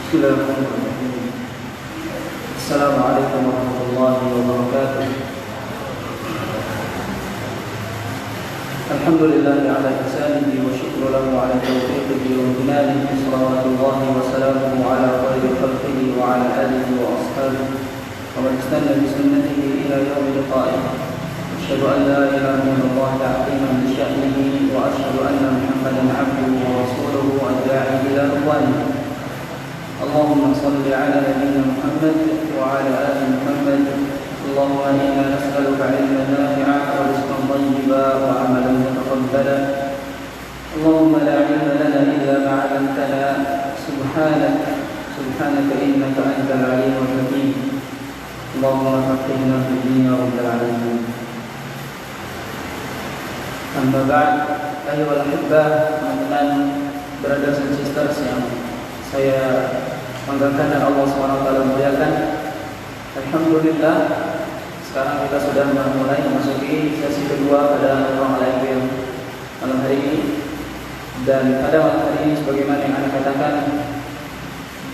Bismillahirrahmanirrahim. Assalamualaikum warahmatullahi wabarakatuh. Alhamdulillah ala ihsanihi wa syukru lahu ala taufiqihi wa imtinanihi. Salawatullahi wa salamuhu ala khairi khalqihi wa ala alihi wa ashabihi wa man istanna bi sunnatihi ila yaumil qiyamah. Asyhadu an la ilaha illallah ta'ziman li sya'nihi wa asyhadu anna Muhammadan 'abduhu wa rasuluhu ad-da'i ila ridwanihi. اللهم صل على نبينا محمد وعلى آل محمد. اللهم إنا نسألك علما نافعا ورزقا طيبا وعملا متقبلا. اللهم لا علم لنا إلا ما علمتنا. سبحانك إنك أنت العليم الحكيم. اللهم فقهنا في الدين يا رب العالمين. أما بعد, أيها الأحبة, teman-teman, brothers and sisters yang saya banggakan dan Allah SWT muliakan. Alhamdulillah, sekarang kita sudah mulai memasuki sesi kedua pada ruang live yang malam hari ini. Dan pada malam hari ini, sebagaimana yang Anda katakan,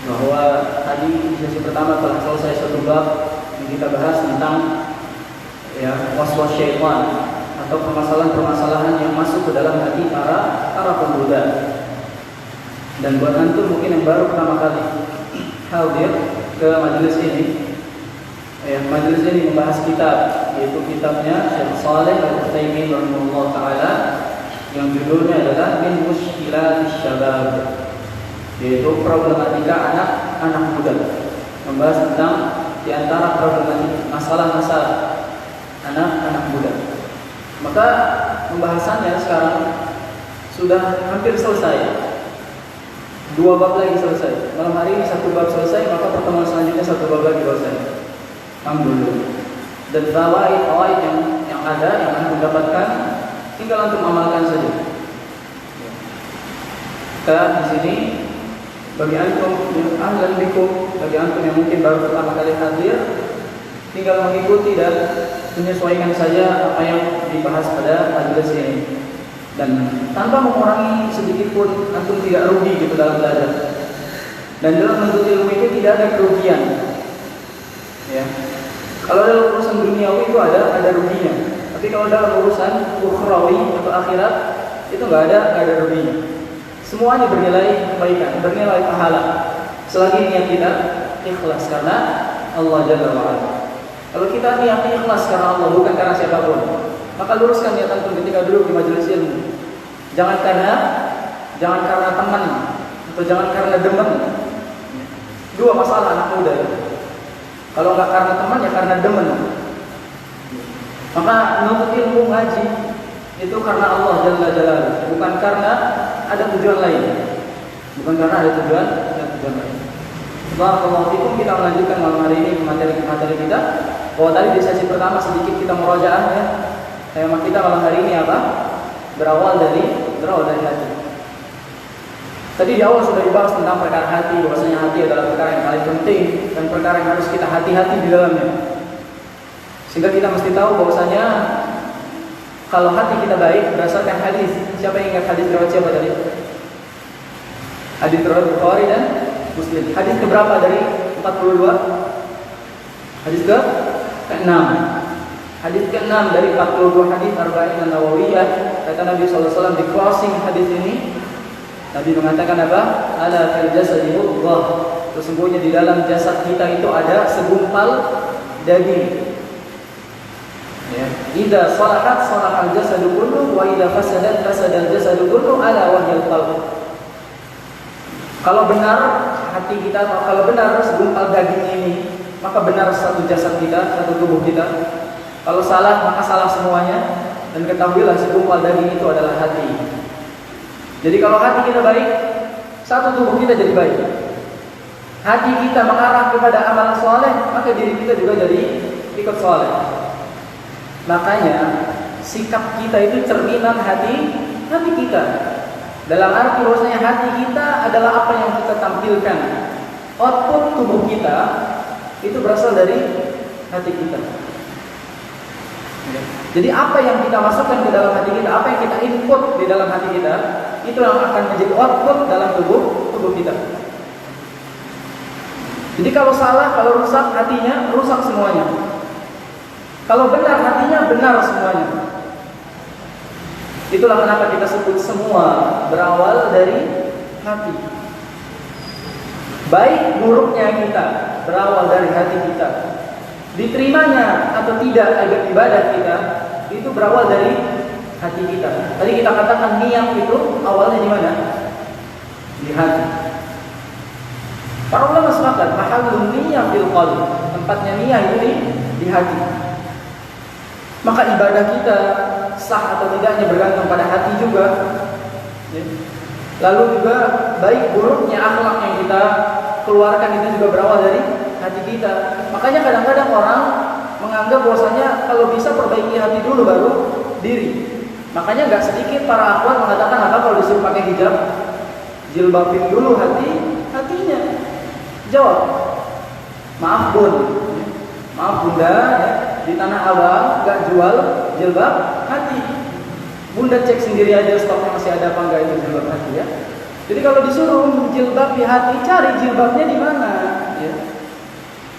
bahwa tadi sesi pertama telah selesai satu bab yang kita bahas tentang waswas syaitan atau permasalahan-permasalahan yang masuk ke dalam hati para pemuda. Dan buat antum mungkin yang baru pertama kali hadir ke majelis ini, majelis ini membahas kitab, yaitu kitabnya Syekh Shalih Al-Utsaimin rahimahullah taala, yang judulnya adalah Min Mushkilatis Syabab, yaitu problematika anak muda, membahas tentang di antara problematika masalah-masalah anak muda. Maka pembahasannya sekarang sudah hampir selesai. 2 bab lagi selesai. Malam hari ini 1 bab selesai, maka pertemuan selanjutnya 1 bab lagi selesai. Alhamdulillah. Dan fawaid yang ada, yang antum dapatkan, tinggal antum amalkan saja. Kita di sini bagi antum yang ahlan bikum, bagi antum yang mungkin baru pertama kali hadir, tinggal mengikuti dan menyesuaikan saja apa yang dibahas pada majelis ini. Dan tanpa mengurangi sedikit pun, antum tidak rugi gitu dalam belajar. Dan dalam menuntut ilmu itu tidak ada kerugian. Ya. Kalau dalam urusan duniawi itu ada ruginya. Tapi kalau dalam urusan ukhrawi atau akhirat itu nggak ada ruginya. Semuanya bernilai kebaikan, bernilai pahala. Selagi niat kita ikhlas karena Allah Jalla wa Ala. Kalau kita niat ikhlas karena Allah, bukan karena siapapun, maka luruskan niat antum ketika duduk di majelis ilmu. Jangan karena teman atau jangan karena demen. 2 masalah anak muda itu. Kalau nggak karena teman, ya karena demen. Maka menuntut ilmu ngaji itu karena Allah Jalla Jalaluhu, bukan karena ada tujuan lain. Bukan karena ada tujuan lain. Barakallahu fikum. Kita melanjutkan malam hari ini materi kita. Bahwa tadi di sesi pertama sedikit kita murajaah ya. Tema kita malam hari ini apa? Berawal dari hati. Tadi di awal sudah dibahas tentang perkara hati, bahwasanya hati adalah perkara yang paling penting dan perkara yang harus kita hati-hati di dalamnya. Sehingga kita mesti tahu bahwasanya kalau hati kita baik berdasarkan hadis. Siapa yang ingat hadis riwayat siapa tadi? Hadis riwayat Bukhari dan Muslim. Hadis keberapa dari 42? Hadis ke-6. Hadis ke-6 dari 42 hadis Arba'in An-Nawawiyah. Kata Nabi SAW di closing hadis ini, Nabi mengatakan apa? Ala fil jasadi mudghah. Sesungguhnya di dalam jasad kita itu ada segumpal daging. Ya. Idza salahat salahal jasadu kullu wa idza fasadat fasadal jasadu kullu ala wahyil qalb. Kalau benar hati kita, atau kalau benar segumpal daging ini, maka benar satu jasad kita, satu tubuh kita. Kalau salah, maka salah semuanya. Dan ketahuilah segumpal daging itu adalah hati. Jadi kalau hati kita baik, satu tubuh kita jadi baik. Hati kita mengarah kepada amal soleh, maka diri kita juga jadi ikut soleh. Makanya sikap kita itu cerminan hati kita. Dalam arti bahwasanya hati kita adalah apa yang kita tampilkan. Output tubuh kita itu berasal dari hati kita. Jadi apa yang kita masukkan ke dalam hati kita, apa yang kita input di dalam hati kita, itu yang akan menjadi output dalam tubuh kita. Jadi kalau salah, kalau rusak hatinya, rusak semuanya. Kalau benar hatinya, benar semuanya. Itulah kenapa kita sebut semua berawal dari hati. Baik buruknya kita berawal dari hati kita. Diterimanya atau tidak ibadah kita itu berawal dari hati kita. Tadi kita katakan niat itu awalnya di mana? Di hati. Para ulama sepakat mahallun niyyah fil qalb. Tempatnya niat itu di hati. Maka ibadah kita sah atau tidaknya bergantung pada hati juga. Lalu juga baik buruknya akhlak yang kita keluarkan itu juga berawal dari hati kita. Makanya kadang-kadang orang menganggap bahwasanya kalau bisa perbaiki hati dulu baru diri. Makanya gak sedikit para akhwat mengatakan apa kalau disuruh pakai hijab, jilbabin dulu hatinya. Jawab, maaf bun, maaf bunda, ya, di tanah abang gak jual jilbab hati. Bunda cek sendiri aja stoknya masih ada apa enggak itu jilbab hati ya. Jadi kalau disuruh jilbab di hati, cari jilbabnya di mana? Ya.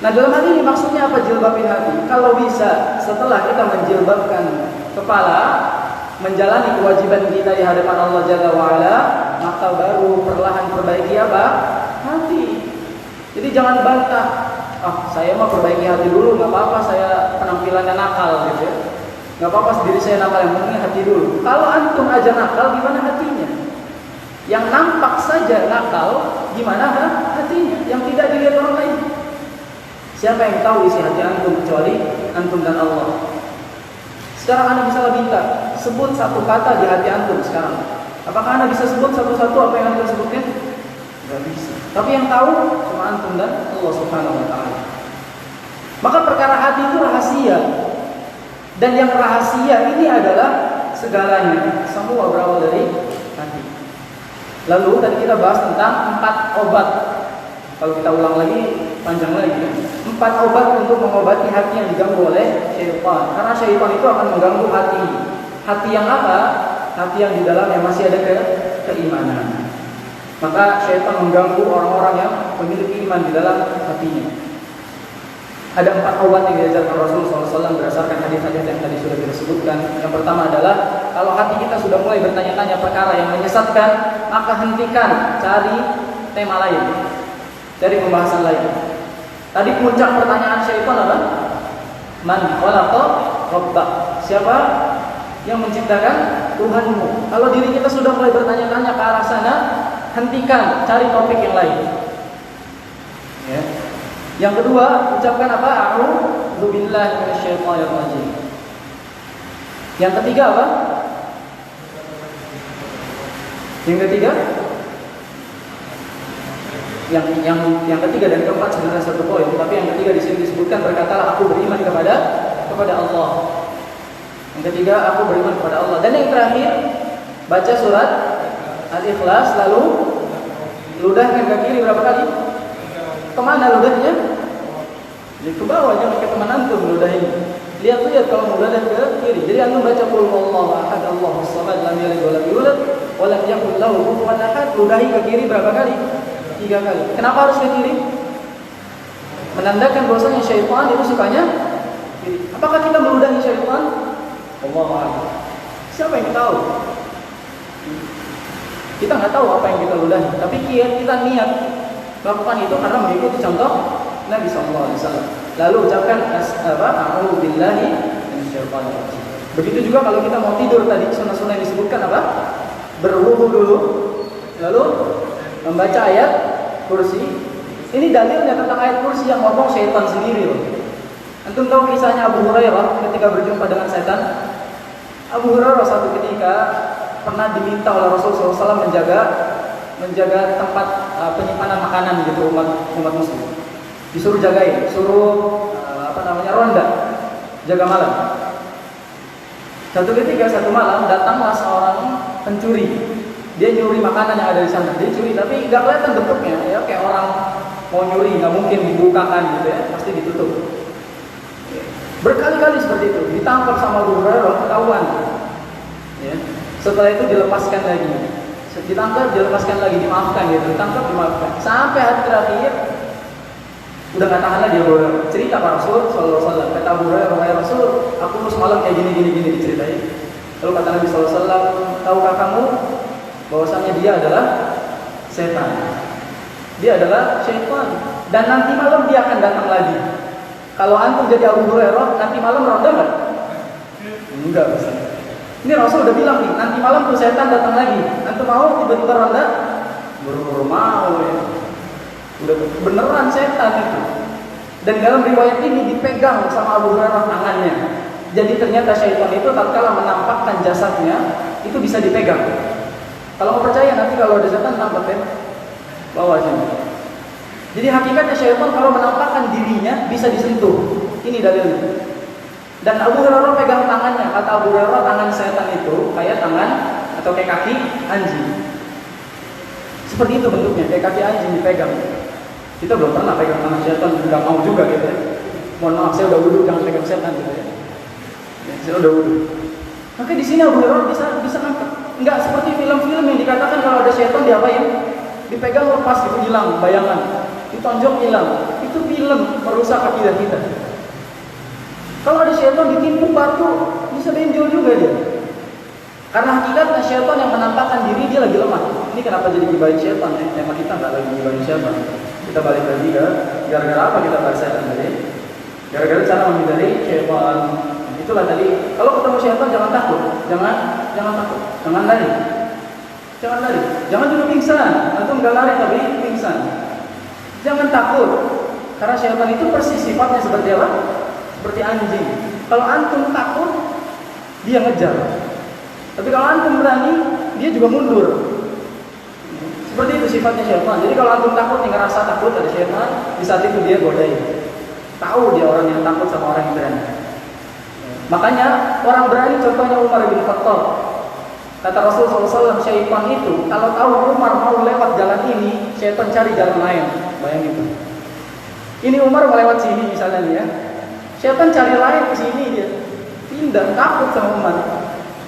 Nah dalam hal ini maksudnya apa jilbab di hati? Kalau bisa setelah kita menjilbabkan kepala, menjalani kewajiban kita di hadapan Allah Jalla wa'ala, maka baru perlahan perbaiki apa? Hati. Jadi jangan bantah, saya mah perbaiki hati dulu, nggak apa-apa saya penampilannya nakal gitu ya. Nggak apa-apa diri saya nakal, yang penting hati dulu. Kalau antum aja nakal, gimana hatinya? Yang nampak saja nakal, gimana hatinya? Yang tidak dilihat orang lain. Siapa yang tahu isi hati antum kecuali antum dan Allah? Sekarang anda bisa minta, sebut satu kata di hati antum sekarang. Apakah anda bisa sebut satu-satu apa yang antum sebutkan? Gak bisa. Tapi yang tahu cuma antum dan Allah Subhanahu wa ta'ala. Maka perkara hati itu rahasia. Dan yang rahasia ini adalah segalanya. Semua berawal dari hati. Lalu tadi kita bahas tentang 4 obat. Kalau kita ulang lagi, panjang lagi. 4 obat untuk mengobati hati yang diganggu oleh syaitan. Karena syaitan itu akan mengganggu hati. Hati yang apa? Hati yang di dalamnya masih ada keimanan. Maka syaitan mengganggu orang-orang yang memiliki iman di dalam hatinya. Ada 4 obat yang diajarkan Rasulullah SAW berdasarkan hadis-hadis yang tadi sudah kita sebutkan. Yang pertama adalah kalau hati kita sudah mulai bertanya-tanya perkara yang menyesatkan, maka hentikan, cari tema lain, cari pembahasan lain. Tadi puncak pertanyaan syaitan apa? Man khalaqa rabbak? Siapa yang menciptakan Tuhanmu? Kalau diri kita sudah mulai bertanya-tanya ke arah sana, hentikan, cari topik yang lain. Ya. Yang kedua, ucapkan apa? A'udzu billahi minasyaitonir rajim. Yang ketiga apa? Yang ketiga? Yang ketiga dan keempat sebenarnya satu poin, tapi yang ketiga di sini disebutkan berkatalah aku beriman kepada Allah. Yang ketiga, aku beriman kepada Allah. Dan yang terakhir, baca surat Al-Ikhlas lalu ludahkan ke kiri berapa kali? Kemana ludahnya? Jadi ke bawah, jangan ke teman antum ludah ini. Lihat kalau ludah ke kiri. Jadi antum baca qul huwallahu ahad Allahus samad lam yalid wa lam yulad wa lam yakul lahu kufuwan ahad, ludahi ke kiri berapa kali? 3 kali. Kenapa harus ke kiri? Menandakan bahwasanya syaitan itu sukanya kiri. Apakah kita meludahi syaitan? Allahu a'lam. Siapa yang tahu? Kita nggak tahu apa yang kita ludahi, tapi kita niat melakukan itu karena mengikuti contoh Nabi SAW. Lalu ucapkan a'udzu billahi minasyaitonir rajim. Begitu juga kalau kita mau tidur tadi sunnah-sunnah yang disebutkan apa? Berwudu dulu, lalu membaca ayat kursi. Ini dalilnya tentang ayat kursi yang ngomong syaitan sendiri loh. Antum tahu kisahnya Abu Hurairah ketika berjumpa dengan setan? Abu Hurairah suatu ketika pernah diminta oleh Rasulullah SAW menjaga tempat penyimpanan makanan gitu umat muslim. Disuruh jagain, suruh ronda, jaga malam. Satu ketika satu malam datanglah seorang pencuri. Dia nyuri makanan yang ada di sana. Dia curi tapi nggak kelihatan bentuknya, ya kayak orang mau nyuri nggak mungkin dibukakan gitu ya, pasti ditutup. Berkali-kali seperti itu, ditangkap sama Abu Hurairah, ketahuan. Ya. Setelah itu dilepaskan lagi. Ditangkap, dilepaskan lagi, dimaafkan gitu. Ditangkap, dimaafkan. Sampai hari terakhir Udah nggak tahan lagi Abu Hurairah. Cerita Pak Rasul sallallahu alaihi wasallam. Kata Abu Hurairah, "Wahai Rasul, aku semalam kayak gini diceritain." Lalu kata Nabi sallallahu alaihi wasallam, "Tahukah kamu bahwasanya dia adalah setan? Dia adalah syaitan dan nanti malam dia akan datang lagi." Kalau antum jadi Abu Hurairah, nanti malam ronda enggak? Enggak bisa. Ini Rasul udah bilang nih, nanti malam tuh setan datang lagi. Antum mau tiba-tiba ronda? Buru-buru mau ya. Udah beneran setan itu. Dan dalam riwayat ini dipegang sama Abu Hurairah tangannya. Jadi ternyata syaitan itu tatkala menampakkan jasadnya itu bisa dipegang. Kalau mau percaya nanti kalau ada setan nampak ya, bawa sini. Jadi hakikatnya syaitan kalau menampakkan dirinya bisa disentuh. Ini dalilnya. Dan Abu Hurairah pegang tangannya. Kata Abu Hurairah, tangan setan itu kayak tangan atau kayak kaki anjing. Seperti itu bentuknya, kayak kaki anjing dipegang. Kita belum pernah pegang tangan setan, nggak mau juga gitu ya. Mohon maaf, saya udah wudu, jangan pegang setan gitu ya. Saya udah wudu. Maka di sini Abu Hurairah bisa nangkep. Nggak seperti film-film yang dikatakan kalau ada setan diapain? Dipegang lepas gitu hilang bayangan, ditonjok hilang. Itu film merusak akidah kita. Kalau ada setan ditimpuk batu, bisa benjol juga dia. Karena hakikatnya setan yang menampakkan diri dia lagi lemah. Ini kenapa jadi gibahin setan ya? Tema kita nggak lagi gibahin setan. Kita balik lagi ke gara-gara apa kita bahas setan tadi? Gara-gara cara menghindari setan. Itulah tadi. Kalau ketemu setan jangan takut, jangan takut, jangan lari, jangan duduk pingsan. Antum nggak lari tapi pingsan. Jangan takut, karena setan itu persis sifatnya seperti apa? Seperti anjing. Kalau antum takut, dia ngejar. Tapi kalau antum berani, dia juga mundur. Seperti itu sifatnya syaitan. Jadi kalau antum takut, ngerasa takut ada syaitan, di saat itu dia godain. Tahu dia orang yang takut sama orang yang berani. Makanya orang berani contohnya Umar bin Khattab. Kata Rasulullah SAW, syaitan itu kalau tahu Umar mau lewat jalan ini, syaitan cari jalan lain. Bayangin itu. Ini Umar mau lewat sini misalnya nih ya. Syaitan cari lain ke sini dia. Pindah, takut sama Umar.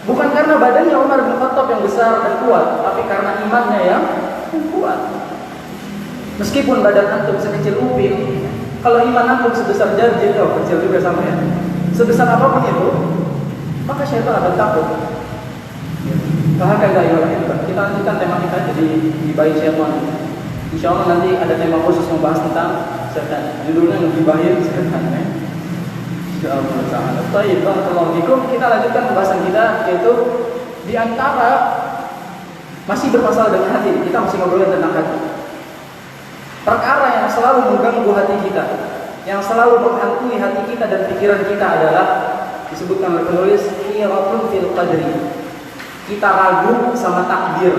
Bukan karena badannya Umar bin Khattab yang besar dan kuat, tapi karena imannya yang kuat. Meskipun badan antum sekecil upin, kalau iman antum sebesar jarjit, kecil juga sama ya. Sebesar apapun itu, maka syaitan akan takut. Bahkan kita lanjutkan tema kita jadi gibahin syaitan. Insya Allah nanti ada tema khusus membahas tentang setan. Judulnya ngegibahin setan ya. Insya Allah ta'ala. Baik, barakallahu fikum. Kita lanjutkan pembahasan kita, yaitu di antara masih bermasalah dengan hati. Kita masih ngobrolin tentang hati. Perkara yang selalu mengganggu hati kita, yang selalu menghantui hati kita dan pikiran kita adalah disebutkan oleh penulis khiratun fil qadri. Kita ragu sama takdir.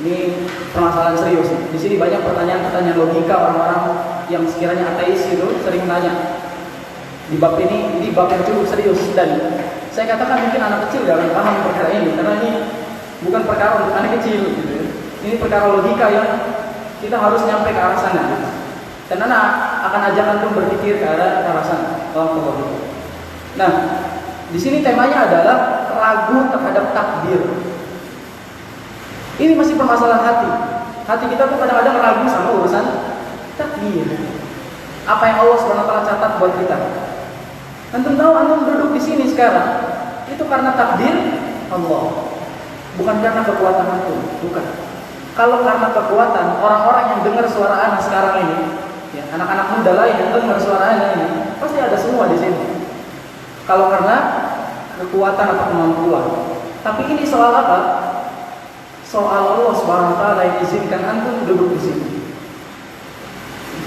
Ini permasalahan serius. Di sini banyak pertanyaan-pertanyaan logika orang-orang yang sekiranya ateis itu sering nanya. Di bab ini bab yang cukup serius dan saya katakan mungkin anak kecil gak akan paham perkara ini karena ini bukan perkara untuk anak kecil gitu ya. Ini perkara logika yang kita harus nyampe ke arah sana. Dan anak akan ajak antum berpikir ke arah sana. Nah, di sini temanya adalah ragu terhadap takdir. Ini masih permasalahan hati. Hati kita tuh kadang-kadang ragu sama urusan takdir. Apa yang Allah SWT catat buat kita. Antum tahu antum duduk di sini sekarang itu karena takdir Allah, bukan karena kekuatan antum, bukan. Kalau karena kekuatan orang-orang yang dengar suara anak sekarang ini, ya, anak-anak muda lain yang dengar suara anak ini, pasti ada semua di sini. Kalau karena kekuatan atau kemampuan. Tapi ini soal apa? Soal Allah SWT yang izinkan antum duduk di sini.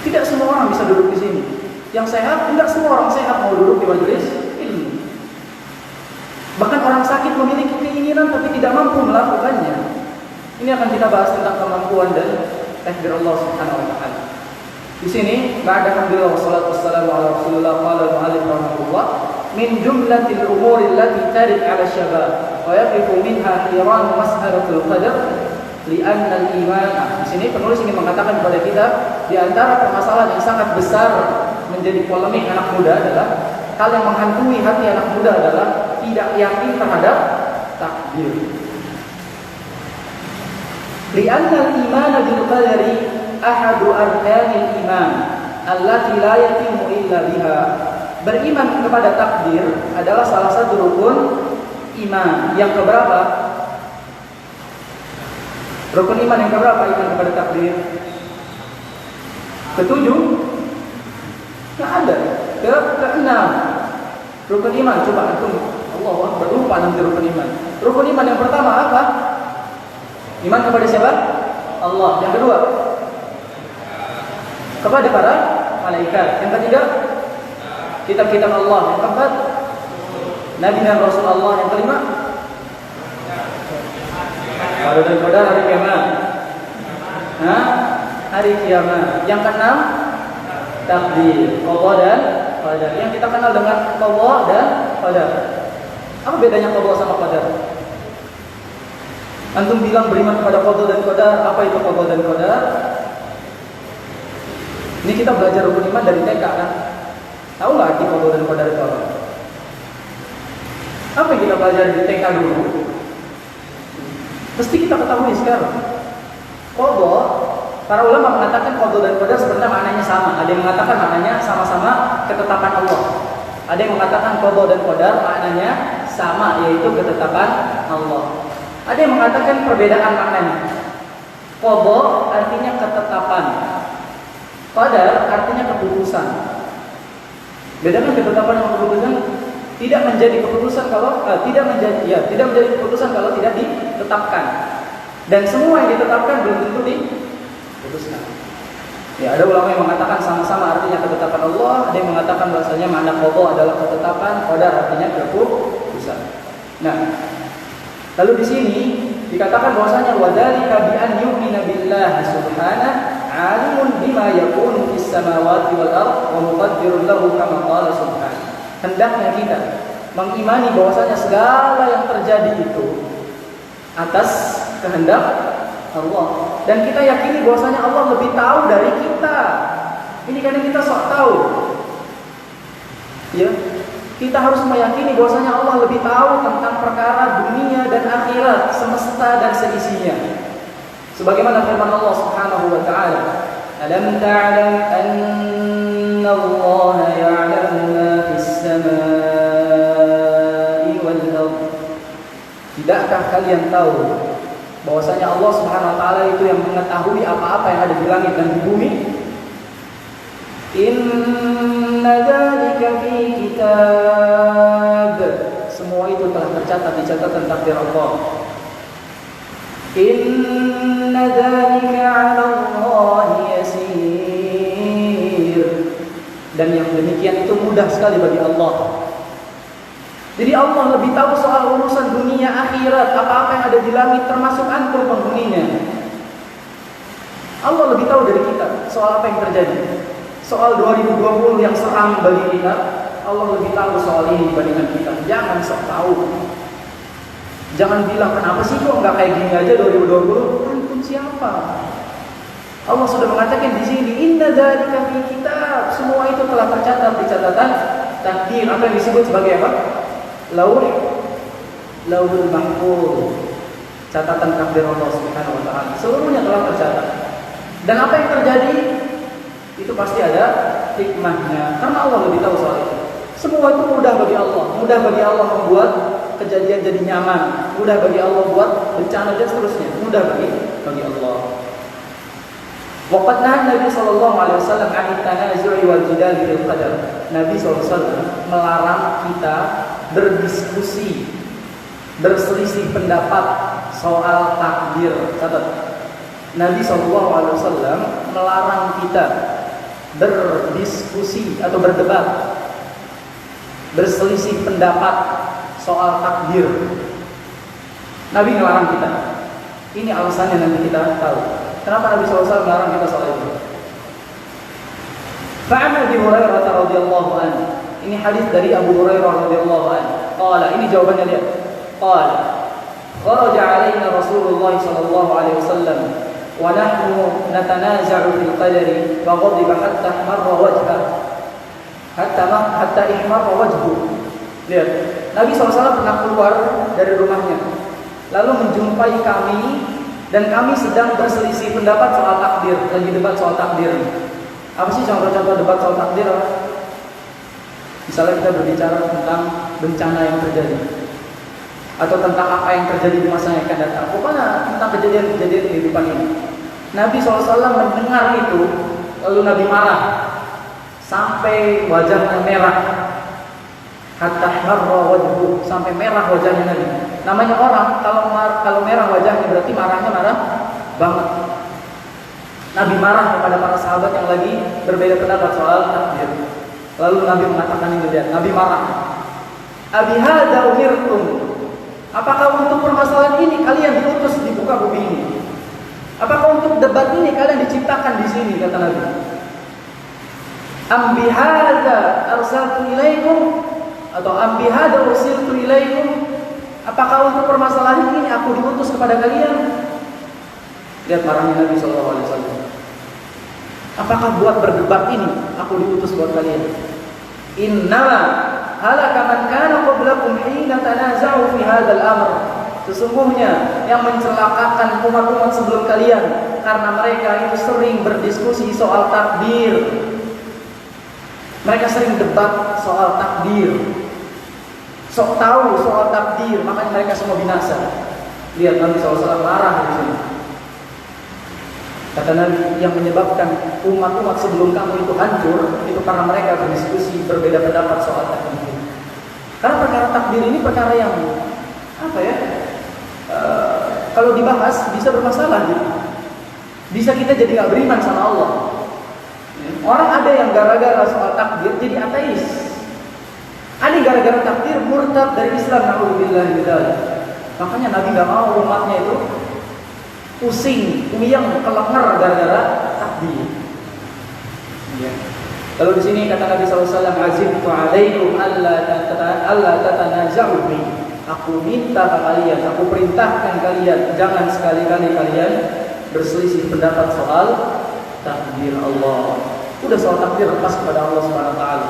Tidak semua orang bisa duduk di sini. Yang sehat, tidak semua orang sehat mau duduk di majelis ilmu. Bahkan orang sakit memiliki keinginan tapi tidak mampu melakukannya. Ini akan kita bahas tentang kemampuan dan takdir Allah Subhanahu wa taala. Di sini ba'da hamdulillah wassalatu wassalamu ala Rasulillah qala al-mu'allif rahimahullah min jumlatil umuri allati tarid 'ala syabab wa yaqifu minha hiran mas'alatul qadar li'anna al-iman. Di sini penulis ingin mengatakan kepada kita di antara permasalahan yang sangat besar menjadi polemik anak muda adalah hal yang menghantui hati anak muda adalah tidak yakin terhadap takdir. Li'anna al-iman bil qadari ahadu arkanil iman. allati la yatimu illa biha. Beriman kepada takdir adalah salah satu rukun iman. Yang keberapa? Rukun iman yang keberapa? Iman kepada takdir. Ketujuh? Nggak ada. Keenam. Rukun iman. Coba antum. Allah Akbar, lupa nanti rukun iman. Rukun iman yang pertama apa? Iman kepada siapa? Allah. Yang kedua? Kepada para malaikat. Yang ketiga? Kitab-kitab Allah. Yang keempat? Nabi dan Rasul Allah. Yang kelima? Qadar dan qadar hari kiamat. Hari kiamat. Yang keenam? Takdir. Allah dan qadar. Yang kita kenal dengan Allah dan qadar. Apa bedanya qada sama qadar? Antum bilang beriman kepada qada dan qadar. Apa itu qada dan qadar? Ini kita belajar rukun iman dari TK kan? Tahu nggak arti qada dan qadar itu apa? Apa yang kita belajar di TK dulu? Mesti kita ketahui sekarang. Qada, para ulama mengatakan qada dan qadar sebenarnya maknanya sama. Ada yang mengatakan maknanya sama-sama ketetapan Allah. Ada yang mengatakan qada dan qadar maknanya sama, yaitu ketetapan Allah. Ada yang mengatakan perbedaan maknanya. Qada artinya ketetapan. Qadar artinya keputusan. Bedakan ketetapan dan keputusan. Tidak menjadi keputusan kalau tidak menjadi keputusan kalau tidak ditetapkan. Dan semua yang ditetapkan belum tentu diputuskan. Ya, ada ulama yang mengatakan sama-sama artinya ketetapan Allah, ada yang mengatakan bahasanya makna qada adalah ketetapan, qadar artinya keputusan. Nah, lalu di sini dikatakan bahwasanya wadzalika bi an yu'mina billahi subhanahu alimun bima yakunu fis samawati wal ardh wa muqaddirun lahu kama qala subhanahu. Hendaknya kita mengimani bahwasanya segala yang terjadi itu atas kehendak Allah, dan kita yakini bahwasanya Allah lebih tahu dari kita. Ini kadang kita sok tahu. Ya, kita harus meyakini bahwasanya Allah lebih tahu tentang perkara dunia dan akhirat, semesta dan seisinya. Sebagaimana firman Allah Subhanahu wa taala, "Alam ta'lam anna Allah ya'lamu ma fis samaa'i wal ardh?" Tidakkah kalian tahu bahwasanya Allah Subhanahu wa taala itu yang mengetahui apa-apa yang ada di langit dan di bumi? Inna dzalika fi kitab. Semua itu telah tercatat di catatan takdir Allah. Inna dzalika 'ala Allah yasir. Dan yang demikian itu mudah sekali bagi Allah. Jadi Allah lebih tahu soal urusan dunia akhirat, apa-apa yang ada di langit termasuk antum penghuninya. Allah lebih tahu dari kita soal apa yang terjadi. Soal 2020 yang seram bagi kita, Allah lebih tahu soal ini dibandingkan kita. Jangan sok tahu. Jangan bilang kenapa sih kok nggak kayak gini aja 2020? Antum siapa? Allah sudah mengatakan di sini, inna dzalika fi kitab. Semua itu telah tercatat di catatan takdir. Apa yang disebut sebagai apa? Lauhul mahfuz, catatan takdir Allah Subhanahu wa taala. Seluruhnya telah tercatat. Dan apa yang terjadi itu pasti ada hikmahnya, karena Allah lebih tahu soal itu. Semua itu mudah bagi Allah. Mudah bagi Allah membuat kejadian jadi nyaman. Mudah bagi Allah buat bencana dan seterusnya. Mudah bagi Allah. Waqad Nabi sallallahu alaihi wasallam 'an tanazu'i wal jidal fil qadar. Nabi sallallahu alaihi wasallam melarang kita berdiskusi, berselisih pendapat soal takdir. Catat. Nabi sallallahu alaihi wasallam melarang kita berdiskusi atau berdebat, berselisih pendapat soal takdir. Nabi melarang kita. Ini alasannya nanti kita tahu. Kenapa Nabi SAW melarang kita soal itu? Fa'an Abi Hurairah radhiyallahu anhu. Ini hadis dari Abu Hurairah radhiyallahu anhu. Qala, ini jawabannya dia. Qala, kharaja alaina Rasulullah sallallahu alaihi wasallam wa nahnu natanaza'u fil qadari fa ghadiba hatta ihmarra wajhahu. Hatta ihmarra wajhuhu. Lihat, Nabi SAW pernah keluar dari rumahnya, lalu menjumpai kami dan kami sedang berselisih pendapat soal takdir, lagi debat soal takdir. Apa sih contoh-contoh debat soal takdir? Misalnya kita berbicara tentang bencana yang terjadi, atau tentang apa yang terjadi di masa yang akan datang. Pokoknya tentang kejadian-kejadian kehidupan ini. Nabi SAW mendengar itu, lalu Nabi marah sampai wajahnya merah. Hatta marra wajhu, sampai merah wajahnya Nabi. Namanya orang kalau merah wajahnya berarti marahnya marah banget. Nabi marah kepada para sahabat yang lagi berbeda pendapat soal takdir. Lalu Nabi mengatakan ini, lihat, Nabi marah. Abi hadza umirtum. Apakah untuk permasalahan ini kalian diutus di muka bumi ini? Apakah untuk debat ini kalian diciptakan di sini, kata Nabi? Am bihadza arsaltu ilaikum, atau am bihadza ursiltu ilaikum? Apakah untuk permasalahan ini aku diutus kepada kalian? Lihat marahnya Nabi SAW. Apakah buat berdebat ini aku diutus buat kalian? Innama halaka man kana qablakum hina tanaza'u fi hadzal amr. Sesungguhnya yang mencelakakan umat-umat sebelum kalian karena mereka itu sering berdiskusi soal takdir. Mereka sering debat soal takdir. Sok tahu soal takdir, makanya mereka semua binasa. Lihat Nabi SAW marah di sini. Kata Nabi, yang menyebabkan umat-umat sebelum kamu itu hancur itu karena mereka berdiskusi berbeda pendapat soal takdir. Karena perkara takdir ini perkara yang apa ya? Kalau dibahas bisa bermasalah gitu. Bisa kita jadi nggak beriman sama Allah. Orang ada yang gara-gara soal takdir jadi ateis. Ada yang gara-gara takdir murtad dari Islam, na'udzubillah min dzalik. Makanya Nabi nggak mau umatnya itu pusing, puyeng, kelenger gara-gara takdir. Ya. Lalu di sini kata Nabi SAW, azimtu alaikum alla tatanaza'u bi. Aku minta ke kalian, aku perintahkan kalian, jangan sekali-kali kalian berselisih pendapat soal takdir Allah. Udah soal takdir lepas kepada Allah Subhanahu wa taala.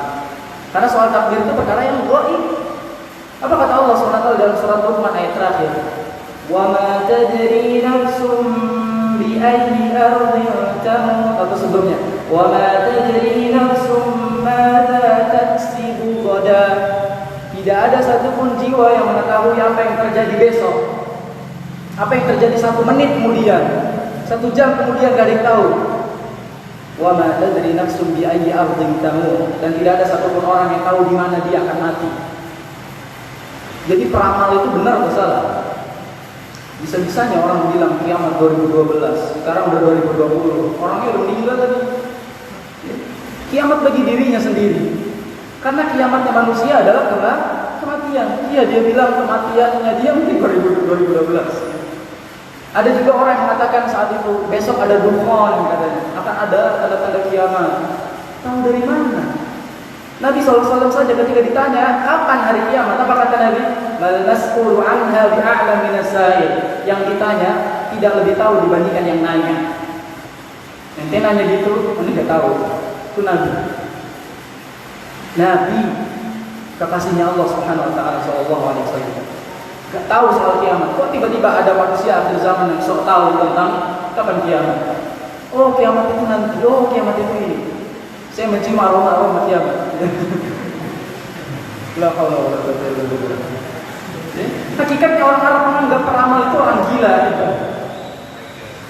Karena soal takdir itu perkara yang gaib. Apa kata Allah Subhanahu wa taala dalam surat Luqman ayat terakhir? Wa ma tadri nafsum bi ayyi ardhin tamut, atau sebelumnya wa ma tadri nafsum madza taksibu ghadan. Tidak ada satupun jiwa yang mengetahui apa yang terjadi besok. Apa yang terjadi 1 menit kemudian, 1 jam kemudian, gak ada yang tahu. Wa ma tadri nafsum bi ayyi ardhin tamut, dan tidak ada satupun orang yang tahu di mana dia akan mati. Jadi peramal itu benar atau salah? Bisa-bisanya orang bilang kiamat 2012, sekarang udah 2020, orangnya udah meninggal lagi. Kiamat bagi dirinya sendiri. Karena kiamatnya manusia adalah kematian. Iya, dia bilang kematiannya dia mungkin 2012. Ada juga orang yang mengatakan saat itu besok ada dukhon, katanya akan ada tanda-tanda kiamat. Tahu dari mana? Nabi SAW saja ketika ditanya kapan hari kiamat, apa kata Nabi? Mal nas'ulu anha bi'a'lam minas sa'il. Yang ditanya tidak lebih tahu dibandingkan yang nanya. Ente nanya gitu, ente nggak tahu. Itu Nabi kekasihnya Allah Subhanahu wa taala sallallahu alaihi wasallam. Enggak tahu soal kiamat. Kok tiba-tiba ada manusia akhir zaman yang sok tahu tentang kapan kiamat? Oh, kiamat itu nanti. Oh, kiamat itu ini. Saya mencium aroma kiamat. La haula wala quwwata illa billah. Hakikatnya orang Arab menganggap peramal itu orang gila gitu.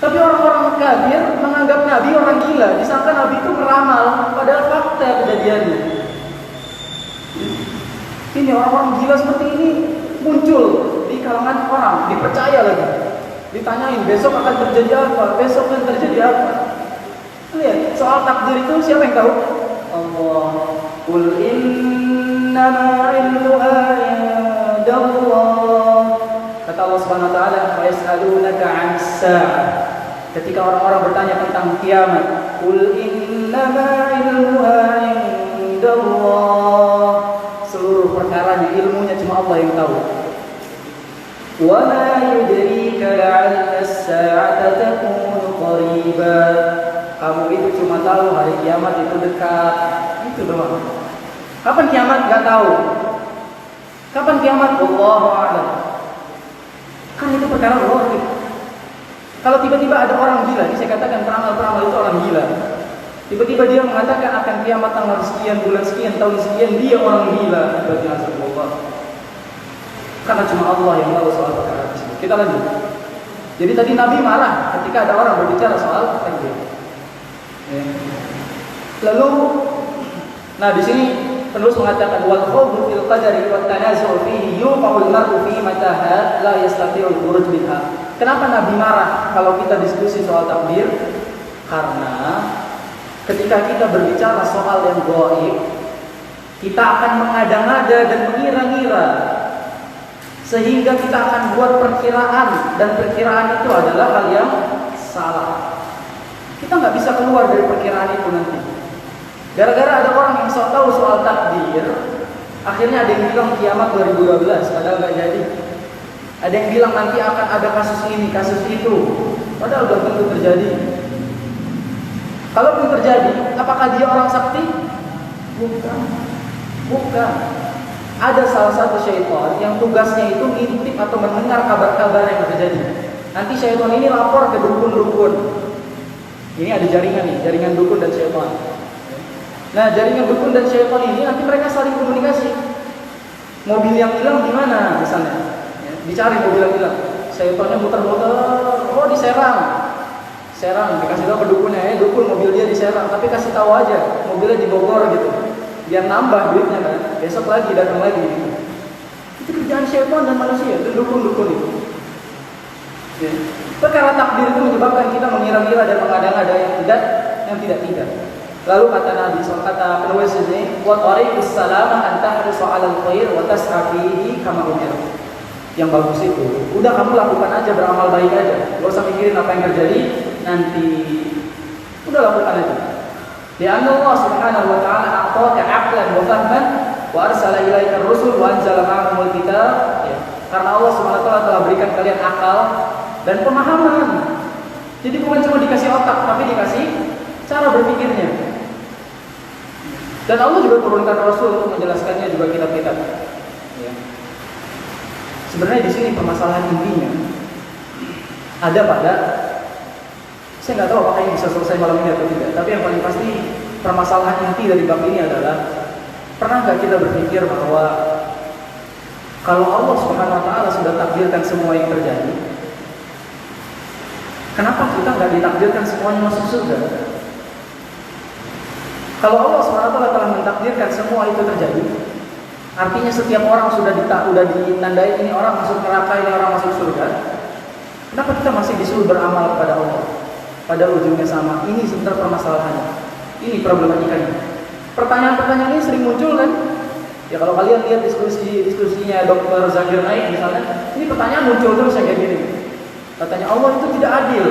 Tapi orang-orang kafir menganggap Nabi orang gila. Disangka Nabi itu meramal, padahal fakta kejadiannya. Ini orang-orang gila seperti ini muncul di kalangan orang, dipercaya lagi. Ditanyain besok akan terjadi apa, besok akan terjadi apa. Lihat, soal takdir itu siapa yang tahu? Allah. Qul innama ilmuha indallah. Kata Allah Subhanahu wa taala, "Wa yas'alunaka 'anis sa'ah." Ketika orang-orang bertanya tentang kiamat, qul innama ilmuha indallah. Seluruh perkaranya, ilmunya cuma Allah yang tahu. Wa ma yudrika la'alla as-sa'ata takunu qariba. Kamu itu cuma tahu hari kiamat itu dekat. Itu doang. Kapan kiamat? Gak tahu. Kapan kiamat? Wallahu a'lam. Kan itu perkara gaib. Kalau tiba-tiba ada orang gila, ini saya katakan peramal-peramal itu orang gila. Tiba-tiba dia mengatakan akan kiamat tanggal sekian, bulan sekian, tahun sekian, dia orang gila. Allah. Karena cuma Allah yang tahu soal perkara tersebut. Kita lanjut. Jadi tadi Nabi marah ketika ada orang berbicara soal takdir. Ya. Lalu, nah di sini penulis mengatakan wal khawdu fil qadari wat tanazu' fihi yuqa'ul mar'u fi mataha la yastati'ul khuruj minha. Kenapa Nabi marah kalau kita diskusi soal takdir? Karena ketika kita berbicara soal yang gaib, kita akan mengada-ngada dan mengira-ngira, sehingga kita akan buat perkiraan, dan perkiraan itu adalah hal yang salah. Kita nggak bisa keluar dari perkiraan itu nanti. Gara-gara ada orang yang sok tahu soal takdir, akhirnya ada yang bilang kiamat 2012, padahal nggak jadi. Ada yang bilang nanti akan ada kasus ini, kasus itu, padahal belum tentu terjadi. Kalaupun terjadi, apakah dia orang sakti? Bukan. Bukan. Ada salah satu syaitan yang tugasnya itu ngintip atau mendengar kabar-kabar yang terjadi. Nanti syaitan ini lapor ke dukun-dukun. Ini ada jaringan nih, jaringan dukun dan syaitan. Nah, jaringan dukun dan syaitan ini nanti mereka saling komunikasi. Mobil yang hilang di mana misalnya? Dicari mobil yang hilang. Syaitannya muter-muter, oh di Serang, dikasih tahu ke dukunnya, dukun mobil dia di Serang, tapi kasih tahu aja mobilnya di Bogor gitu, biar nambah duitnya kan, besok lagi datang lagi gitu. Itu kerjaan syaitan dan manusia, itu dukun-dukun itu. Ya. Perkara takdir itu menyebabkan kita mengira-ngira dan mengada-ngada yang tidak. Lalu kata Nabi, kata penulis ini, wa tariqus salamah an tahrisu 'alal khair wa tas'a fihi kama umir. Yang bagus itu, udah kamu lakukan aja, beramal baik aja, gak usah mikirin apa yang terjadi nanti, udah lakukan aja. Lianna Allah Subhanahu wa ta'ala a'taka 'aqlan wa fahman wa arsala ilaika ar-rusul wa anzala ma'ahumul kitab. Ya. Karena Allah Subhanahu wa ta'ala telah berikan kalian akal dan pemahaman. Jadi bukan cuma dikasih otak, tapi dikasih cara berpikirnya. Dan Allah juga turunkan Rasul untuk menjelaskannya juga kitab-kitab. Ya. Sebenarnya di sini permasalahan intinya ada pada, saya nggak tahu apakah ini bisa selesai malam ini atau tidak. Tapi yang paling pasti permasalahan inti dari bab ini adalah, pernah nggak kita berpikir bahwa kalau Allah Subhanahu Wa Taala sudah takdirkan semua yang terjadi, kenapa kita nggak ditakdirkan semuanya masuk surga? Kalau Allah Subhanahu Wa Taala telah mentakdirkan semua itu terjadi, artinya setiap orang sudah ditandai, ini orang masuk neraka, ini orang masuk surga. Kenapa kita masih disuruh beramal kepada Allah? Pada ujungnya sama. Ini sebenarnya permasalahannya. Ini problematikanya. Pertanyaan-pertanyaan ini sering muncul kan? Ya kalau kalian lihat diskusinya Dr. Zakir Naik misalnya, ini pertanyaan muncul terus kayak gini. Katanya Allah itu tidak adil.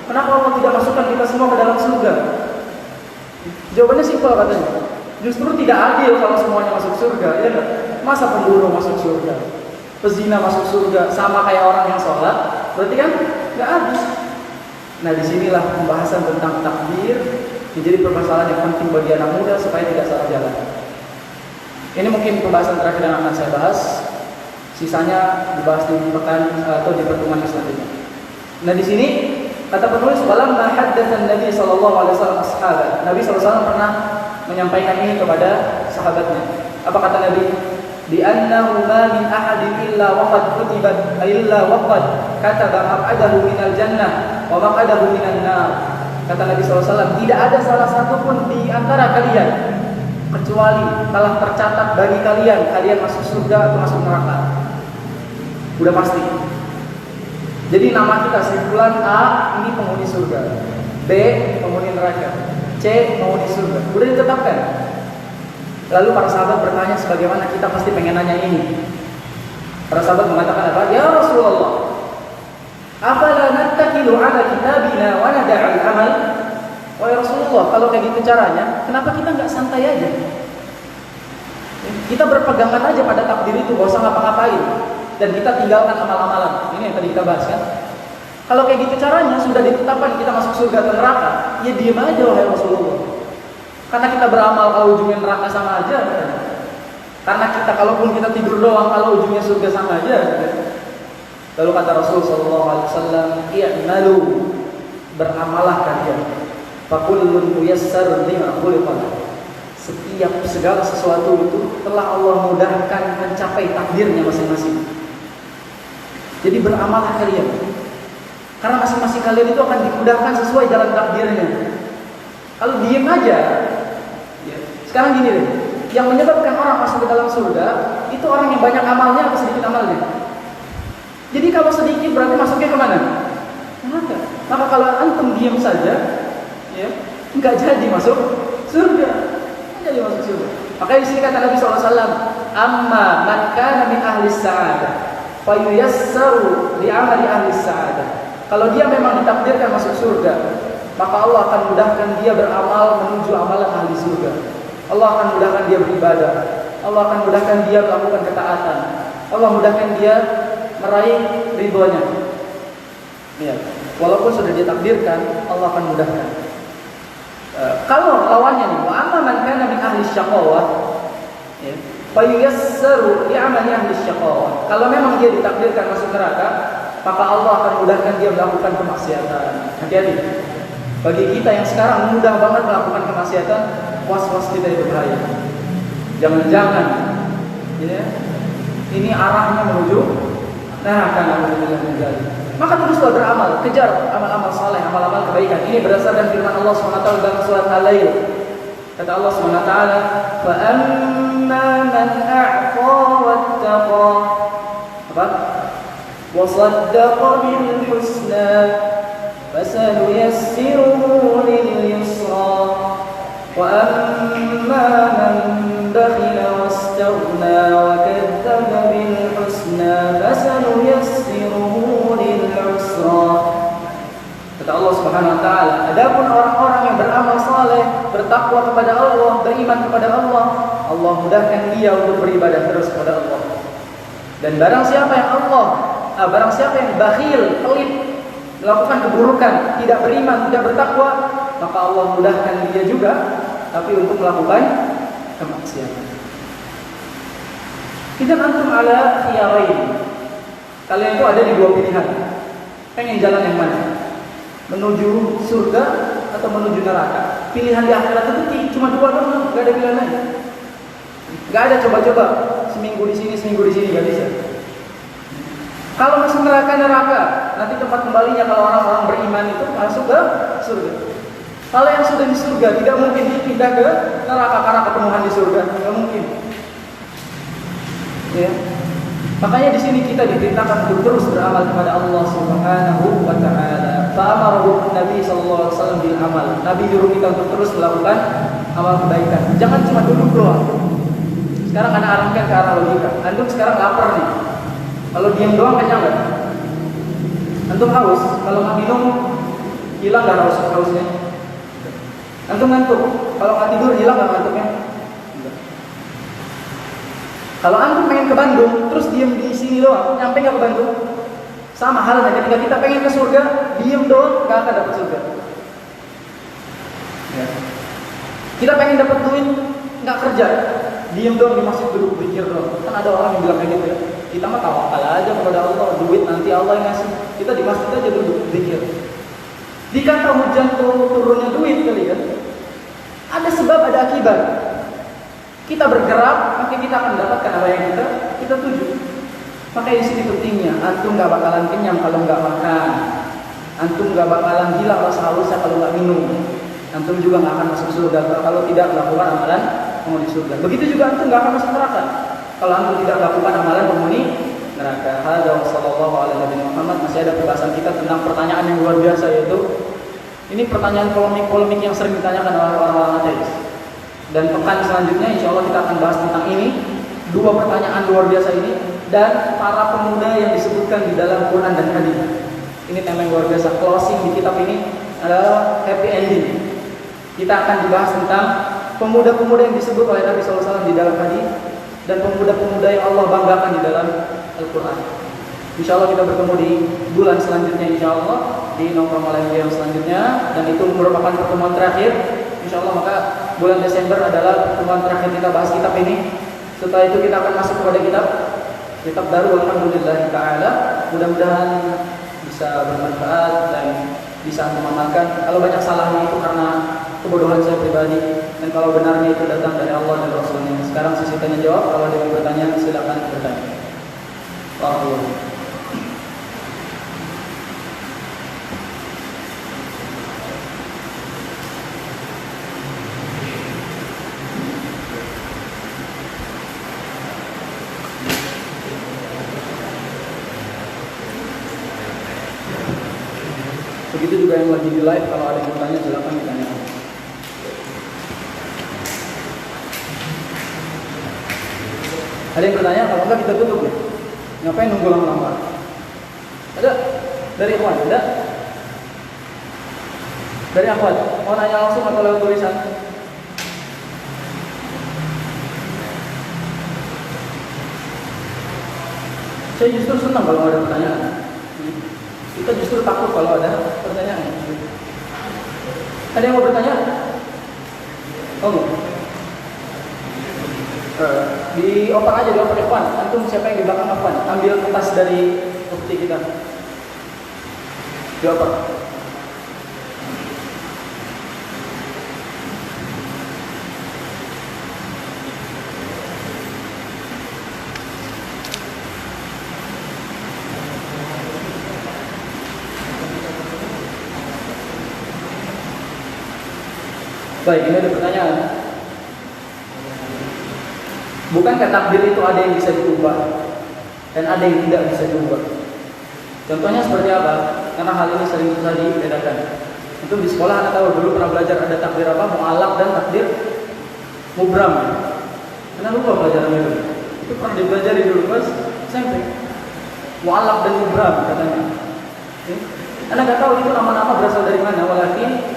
Kenapa Allah tidak masukkan kita semua ke dalam surga? Jawabannya simpel katanya. Justru tidak adil kalau semuanya masuk surga, ya enggak? Masa pembunuh masuk surga, pezina masuk surga, sama kayak orang yang sholat, berarti kan nggak adil. Nah disinilah pembahasan tentang takdir menjadi permasalahan yang penting bagi anak muda supaya tidak salah jalan. Ini mungkin pembahasan terakhir yang akan saya bahas. Sisanya dibahas di pekan atau di pertemuan selanjutnya. Nah di sini kata penulis, walamma haddatsan Nabi sallallahu alaihi wasallam ashaban. Nabi sallallahu alaihi wasallam pernah menyampaikan ini kepada sahabatnya. Apa kata Nabi? Bi annahu ma min ahadin illa waqad kutibat illa waqad kataba maq'adahu minal jannah wa maq'adahu minan nar. Kata Nabi SAW, tidak ada salah satu pun di antara kalian kecuali telah tercatat bagi kalian masuk surga atau masuk neraka. Udah pasti. Jadi nama kita simpulan A ini penghuni surga, B penghuni neraka, C penghuni surga. Udah ditetapkan. Lalu para sahabat bertanya sebagaimana kita pasti pengen nanya ini. Para sahabat mengatakan apa? Ya Rasulullah, afala nattakilu ala kitabina wa nada'al amal? Wahai Rasulullah, kalau kayak gitu caranya, kenapa kita nggak santai aja? Kita berpegangan aja pada takdir itu, gak usah ngapa-ngapain, dan kita tinggalkan amal-amalan. Ini yang tadi kita bahas kan. Kalau kayak gitu caranya, sudah ditetapkan kita masuk surga atau neraka, ya diam aja wahai Rasulullah. Karena kita beramal kalau ujungnya neraka sama aja. Karena kita kalaupun kita tidur doang kalau ujungnya surga sama aja. Lalu kata Rasul sallallahu alaihi wasallam, "I'malu, beramalah kalian. Fakullun muyassar lima khuliqa lahu. Setiap segala sesuatu itu telah Allah mudahkan mencapai takdirnya masing-masing. Jadi beramallah kalian, karena masing-masing kalian itu akan dimudahkan sesuai jalan takdirnya. Kalau diem aja, ya. Sekarang gini deh, yang menyebabkan orang masuk ke dalam surga itu orang yang banyak amalnya atau sedikit amalnya. Jadi kalau sedikit berarti masuknya kemana? Neraka. Maka kalau antum diam saja, ya, nggak jadi masuk surga. Nggak jadi masuk surga. Makanya di sini kata Nabi SAW, amma man kana min ahli sa'adah, fayuyassaru li amali ahli sa'adah. Kalau dia memang ditakdirkan masuk surga, maka Allah akan mudahkan dia beramal menuju amalan ahli surga. Allah akan mudahkan dia beribadah. Allah akan mudahkan dia melakukan ketaatan. Allah mudahkan dia meraih ridhonya. Ya, walaupun sudah ditakdirkan, Allah akan mudahkan. Kalau lawannya nih, wa amma man kana min ahli syaqawah, ya, fa yuyassaru li amali ahli syaqawah. Kalau memang dia ditakdirkan masuk neraka, maka Allah akan mudahkan dia melakukan kemaksiatan. Hati-hati. Bagi kita yang sekarang mudah banget melakukan kemaksiatan, was-was kita itu bahaya. Jangan-jangan, ya, ini arahnya menuju neraka. Maka teruslah beramal, kejar amal-amal saleh, amal-amal kebaikan. Ini berdasarkan firman Allah SWT dalam surat Al-Lail. Kata Allah SWT, "Fa amma man a'ta wattaqa." Apa? "Wa saddaqa bil husna, fasanuyassiruhu lil yusra. Wa amma man bakhila wastaghna wa kadzdzaba bil husna, fasanuyassiruhu." Kata Allah Subhanahu wa taala, adapun orang-orang yang beramal saleh, bertakwa kepada Allah, beriman kepada Allah, Allah mudahkan dia untuk beribadah terus kepada Allah. Dan barang siapa yang bakhil, pelit, melakukan keburukan, tidak beriman, tidak bertakwa, maka Allah mudahkan dia juga tapi untuk melakukan kemaksiatan. Idzan antum ala khiyarain. Kalian itu ada di dua pilihan. Pengen jalan yang mana? Menuju surga atau menuju neraka? Pilihan di akhirat itu cuma dua doang, nggak ada pilihan lain. Nggak ada coba-coba seminggu di sini, nggak bisa. Kalau masuk neraka, nanti tempat kembalinya kalau orang-orang beriman itu masuk ke surga. Kalau yang sudah di surga tidak mungkin dipindah ke neraka karena kepenuhan di surga, nggak mungkin. Ya. Makanya di sini kita diperintahkan untuk terus beramal kepada Allah Subhanahu wa taala. Fa'amarahu Nabi sallallahu alaihi wasallam bil amal. Nabi nyuruh kita untuk terus melakukan amal kebaikan. Jangan cuma duduk doang. Sekarang ana arahkan ke arah logika. Antum sekarang lapar nih. Kalau diam doang kenyang enggak? Antum haus, kalau nggak minum hilang enggak hausnya? Antum ngantuk, kalau nggak tidur hilang enggak ngantuknya? Kalau antum pengen ke Bandung, terus diem di sini doang, nyampe nggak ke Bandung? Sama halnya ketika kita pengen ke surga, diem doang nggak akan dapat surga. Ya. Kita pengen dapat duit, nggak kerja, diem doang di masjid duduk pikir doang. Kan ada orang yang bilang kayak gitu ya. Kita mah tawakal aja kepada Allah, duit nanti Allah yang ngasih. Kita di masjid aja duduk pikir. Dikata hujan turunnya duit kali ya. Ada sebab, ada akibat. Kita bergerak, maka kita akan mendapatkan apa yang kita tuju. Makanya di sini pentingnya, antum nggak bakalan kenyang kalau nggak makan, antum nggak bakalan hilang rasa hausnya kalau nggak minum, antum juga nggak akan masuk surga kalau tidak melakukan amalan penghuni surga. Begitu juga antum nggak akan masuk neraka kalau antum tidak melakukan amalan penghuni neraka. Hadza wa sallallahu alaihi Muhammad. Masih ada pembahasan kita tentang pertanyaan yang luar biasa, yaitu ini pertanyaan polemik yang sering ditanyakan oleh orang-orang ateis. Dan pekan selanjutnya insya Allah kita akan bahas tentang ini, dua pertanyaan luar biasa ini, dan para pemuda yang disebutkan di dalam Quran dan hadis. Ini tema yang luar biasa. Closing di kitab ini adalah happy ending. Kita akan dibahas tentang pemuda-pemuda yang disebut oleh Nabi SAW di dalam hadis, dan pemuda-pemuda yang Allah banggakan di dalam Al-Quran. Insya Allah kita bertemu di bulan selanjutnya, insya Allah di nongkrong malam yang selanjutnya, dan itu merupakan pertemuan terakhir. Insya Allah maka bulan Desember adalah pertemuan terakhir kita bahas kitab ini. Setelah itu kita akan masuk kepada kitab baru. Alhamdulillah ta'ala. Mudah-mudahan bisa bermanfaat dan bisa antum amalkan. Kalau banyak salahnya itu karena kebodohan saya pribadi, dan kalau benarnya itu datang dari Allah dan Rasulnya. Sekarang sisi tanya jawab. Kalau ada yang bertanya silakan bertanya. Waalaikumsalam. Begitu juga yang lagi di live, kalau ada yang bertanya silakan ditanya. Ada yang bertanya, kalau enggak kita tutup ya. Ngapain nunggu lama-lama? Ada? Dari Ikhwan? Ada? Dari Ikhwan? Mau nanya langsung atau lewat tulisan? Saya justru senang kalau ada pertanyaan. Kita justru takut kalau ada pertanyaan. Ada yang mau bertanya? Oh, dioper aja, dioper Ikhwan. Antum siapa yang di belakang Ikhwan? Ambil kertas dari bukti kita. Dioper. Baik, ini ada pertanyaan. Bukankah takdir itu ada yang bisa diubah dan ada yang tidak bisa diubah? Contohnya seperti apa? Karena hal ini sering susah dibedakan. Itu di sekolah Anda tahu dulu pernah belajar ada takdir apa? Mu'allaq dan takdir mubram. Anda lupa pelajaran itu? Itu pernah dipelajari dulu pas SMP. Mu'allaq dan mubram katanya. Anda nggak tahu itu nama-nama berasal dari mana? Walakin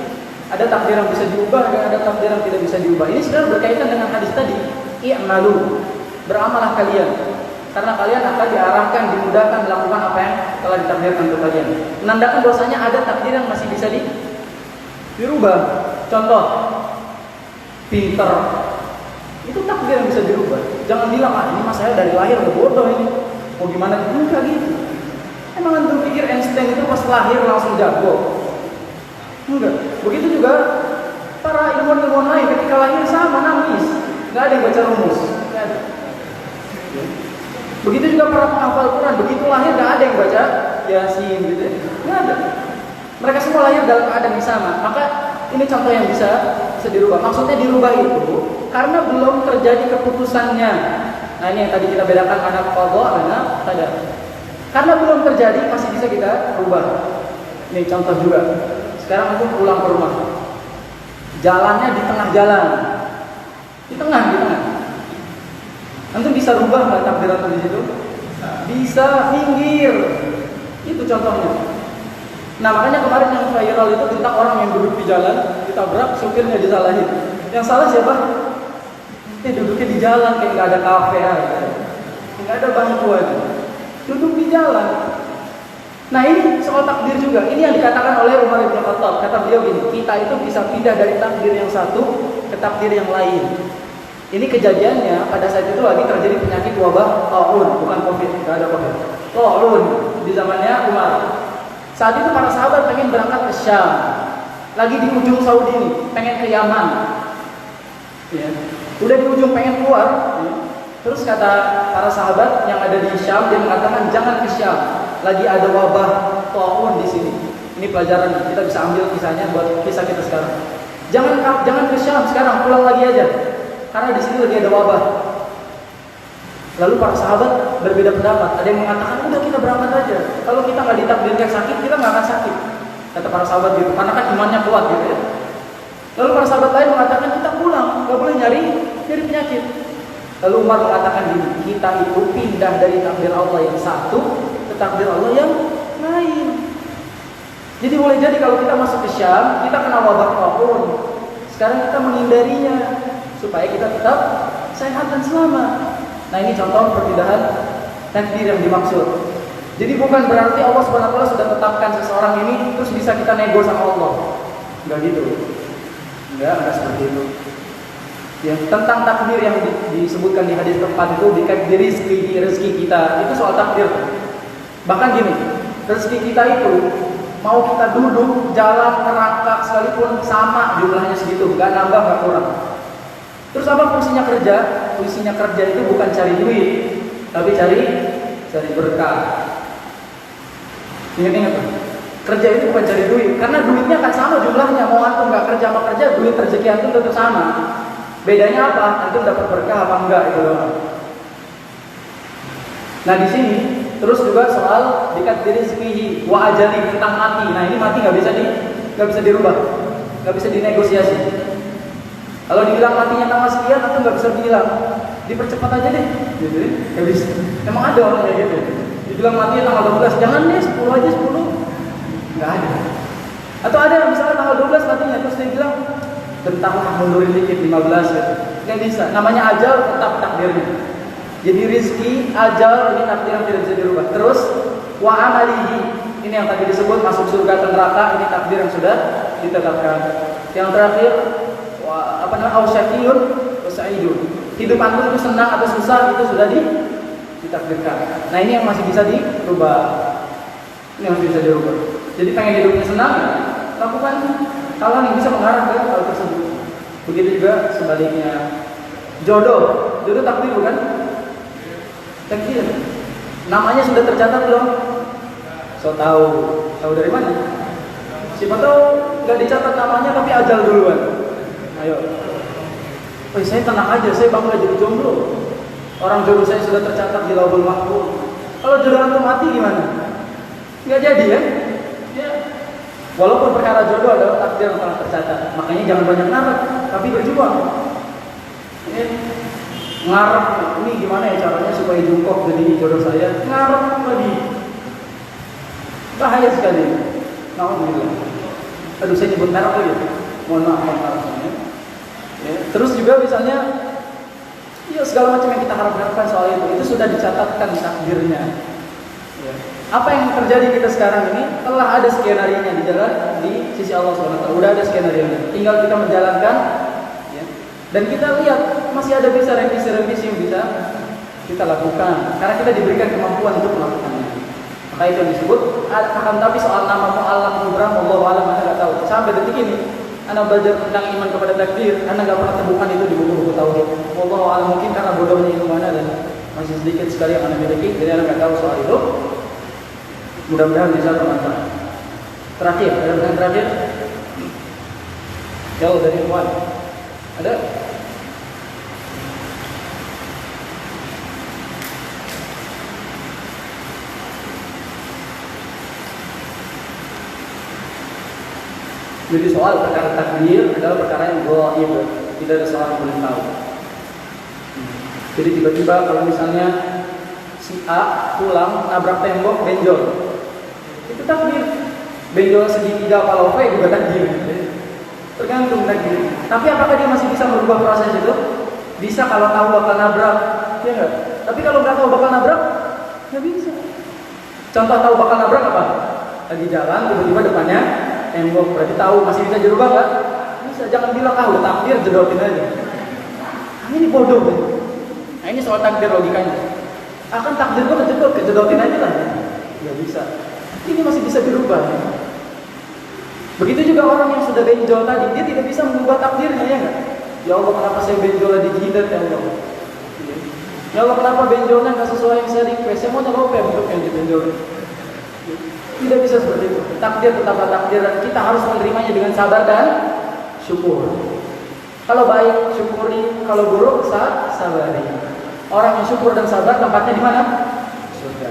ada takdir yang bisa diubah dan ada takdir yang tidak bisa diubah. Ini sebenarnya berkaitan dengan hadis tadi. I'malu, beramalah kalian, karena kalian akan diarahkan, dimudahkan melakukan apa yang telah ditakdirkan untuk kalian. Menandakan bahwasanya ada takdir yang masih bisa dirubah. Contoh, pinter, itu takdir yang bisa dirubah. Jangan bilang, ini mas saya dari lahir udah bodoh ini. Mau gimana? Enggak gitu. Emang antum pikir Einstein itu pas lahir langsung jago? Enggak. Begitu juga para ilmuwan-ilmuwan lain ketika lahir sama nangis, nggak ada yang baca rumus. Nggak ada. Begitu juga para penghafal Quran, begitu lahir nggak ada yang baca Yasin gitu, nggak ada. Mereka semua lahir dalam keadaan yang sama. Maka ini contoh yang bisa dirubah. Maksudnya dirubah itu karena belum terjadi keputusannya. Nah ini yang tadi kita bedakan anak qadha, anak qadar. Karena belum terjadi masih bisa kita rubah. Ini contoh juga. Sekarang aku pulang ke rumah, jalannya di tengah jalan, di tengah. Antum bisa rubah nggak takdir antum di situ? Bisa, minggir. Itu contohnya. Nah makanya kemarin yang viral itu tentang orang yang duduk di jalan, ditabrak, supirnya disalahin. Yang salah siapa? Duduknya di jalan kayak nggak ada kafe aja, nggak ada bangkuan, duduk di jalan. Nah ini soal takdir juga. Ini yang dikatakan oleh Umar bin Khattab. Kata beliau gini, kita itu bisa pindah dari takdir yang satu ke takdir yang lain. Ini kejadiannya pada saat itu lagi terjadi penyakit wabah taun, bukan covid, tidak ada covid. Taun di zamannya Umar. Saat itu para sahabat pengen berangkat ke Syam, lagi di ujung Saudi ini, pengen ke Yaman. Ya. Udah di ujung pengen keluar. Ya. Terus kata para sahabat yang ada di Syam, dia mengatakan jangan ke Syam. Lagi ada wabah taun di sini. Ini pelajaran kita bisa ambil kisahnya buat kisah kita sekarang. Jangan ke Syam sekarang, pulang lagi aja. Karena di sini lagi ada wabah. Lalu para sahabat berbeda pendapat. Ada yang mengatakan udah kita berangkat aja. Kalau kita nggak ditakdirkan sakit, kita nggak akan sakit. Kata para sahabat gitu. Karena kan imannya kuat gitu ya. Lalu para sahabat lain mengatakan kita pulang, nggak boleh nyari penyakit. Lalu Umar mengatakan gini, kita itu pindah dari takdir Allah yang satu takdir Allah yang lain. Jadi boleh jadi kalau kita masuk ke Syam, kita kena wabah taun. Sekarang kita menghindarinya supaya kita tetap sehat dan selamat. Nah ini contoh perpindahan takdir yang dimaksud. Jadi bukan berarti Allah SWT sudah tetapkan seseorang ini terus bisa kita nego sama Allah. Enggak gitu. Enggak seperti itu. Ya, tentang takdir yang disebutkan di hadis keempat itu dikait rezeki kita, itu soal takdir. Bahkan gini, rezeki kita itu Mau kita duduk, jalan, neraka sekalipun sama jumlahnya segitu, nggak nambah nggak kurang. Terus apa fungsinya kerja? Fungsinya kerja itu bukan cari duit, tapi cari berkah. Ingat-ingat, kerja itu bukan cari duit, karena duitnya akan sama jumlahnya. Mau antum nggak kerja sama kerja, duit rezeki antum tetap sama. Bedanya apa? Antum dapat berkah apa enggak, itu doang. Nah di sini terus juga soal dikasih rezeki wa ajali, tentang mati. Nah ini mati nggak bisa dirubah, nggak bisa dinegosiasi. Kalau dibilang matinya tanggal sekian, atau nggak bisa bilang dipercepat aja deh, gitu deh, nggak bisa. Emang ada orang kayak gitu. Dibilang matinya tanggal 12, jangan deh 10 aja 10, nggak ada. Atau ada misalnya tanggal 12 matinya, terus dia bilang bentar mundurin dikit 15 gitu. Nggak bisa. Namanya ajal tetap takdirnya. Jadi rizki, ajal, ini takdir yang tidak bisa dirubah. Terus wa amalihi, ini yang tadi disebut masuk surga atau neraka, ini takdir yang sudah ditetapkan. Yang terakhir ausyakiyun wa sa'idun. Hidup antum itu senang atau susah, itu sudah ditakdirkan. Nah ini yang masih bisa dirubah. Ini yang masih bisa dirubah. Jadi pengen hidupnya senang, lakukan hal yang bisa mengarah ke hal tersebut. Begitu juga sebaliknya. Jodoh takdir bukan? Takdir. Namanya sudah tercatat belum? So tahu dari mana? Siapa tahu nggak dicatat namanya tapi ajal duluan. Ayo. Saya tenang aja, saya bakal jadi jomblo. Orang jodoh saya sudah tercatat di Lauhul Mahfuz. Kalau jodoh antum mati gimana? Nggak jadi ya? Ya. Walaupun perkara jodoh adalah takdir yang telah tercatat, makanya jangan banyak ngarep, tapi berjuang. Ya. Ngarep, ini gimana ya caranya supaya jungkok jadi jodoh saya? Ngarep lagi. Bahaya sekali. Alhamdulillah. Aduh, saya nyebut merek lagi. Mohon maaf. Ya. Terus juga misalnya, ya segala macam yang kita harapkan soal itu sudah dicatatkan takdirnya. Ya. Apa yang terjadi kita sekarang ini telah ada skenario-nya di sisi Allah SWT. Udah ada skenario-nya. Tinggal kita menjalankan, ya. Dan kita lihat masih ada bisa revisi yang bisa kita lakukan. Karena kita diberikan kemampuan untuk melakukannya. Maka itu yang disebut. Akan tapi soal nama mu'allam Ibrahim, Allah alam, anda nggak tahu. Sampai detik ini, anda belajar tentang iman kepada takdir, anda nggak pernah temukan itu di buku-buku tauhid. Allah alam, mungkin karena bodohnya ilmu anda dan masih sedikit sekali yang anda miliki, jadi anda nggak tahu soal itu. Mudah-mudahan bisa bermanfaat. Terakhir, ada pertanyaan terakhir? Jauh dari Tuhan. Ada? Jadi soal perkara takdir adalah perkara yang gaib, tidak ada seorang yang boleh tahu. Jadi tiba-tiba kalau misalnya si A pulang nabrak tembok benjol, itu takdir. Benjol segitiga kalau V juga takdir. Tergantung takdir. Tapi apakah dia masih bisa merubah proses itu? Bisa kalau tahu bakal nabrak, ya enggak? Tapi kalau nggak tahu bakal nabrak, nggak bisa. Contoh tahu bakal nabrak apa? Lagi jalan tiba-tiba depannya tembok, berarti tahu masih bisa dirubah nggak? Bisa. Jangan bilang udah takdir, jedotin aja. Ini bodoh. Nah ini soal takdir logikanya. Akan takdir gua kejedotin aja lah. Nggak bisa. Ini masih bisa dirubah. Begitu juga orang yang sudah benjol tadi, dia tidak bisa mengubah takdirnya, ya nggak? Ya Allah, kenapa saya benjol di jidat, ya Allah? Ya Allah, kenapa benjolnya nggak sesuai yang saya request? Saya mau tahu apa bentuk yang dibenjol. Tidak bisa seperti itu. Takdir tetaplah takdir dan kita harus menerimanya dengan sabar dan syukur. Kalau baik syukuri, kalau buruk sabari. Orang yang syukur dan sabar tempatnya di mana? Surga.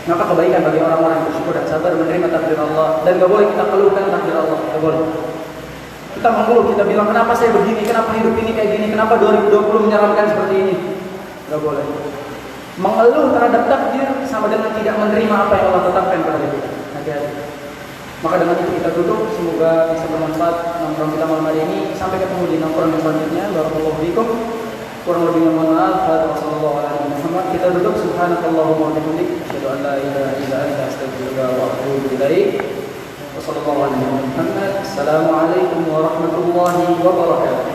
Maka kebaikan bagi orang-orang yang bersyukur dan sabar menerima takdir Allah, dan gak boleh kita keluhkan takdir Allah, gak boleh. Kita mengeluh, kita bilang kenapa saya begini, kenapa hidup ini kayak gini, kenapa 2020 menyeramkan seperti ini, gak boleh. Mengeluh terhadap takdir sama dengan tidak menerima apa yang Allah tetapkan kepada kita. Hati-hati. Maka dengan itu kita tutup. Semoga bisa bermanfaat nongkrong kita malam hari ini. Sampai ketemu di nongkrong yang selanjutnya. Barakallahu fiikum. Kurang lebihnya mohon maaf. Wassalamualaikum. Kita tutup. Subhanakallahumma wa bihamdik, asyhadu an la ilaha illa anta, astaghfiruka wa atubu ilaik. Wassalamualaikum warahmatullahi wabarakatuh.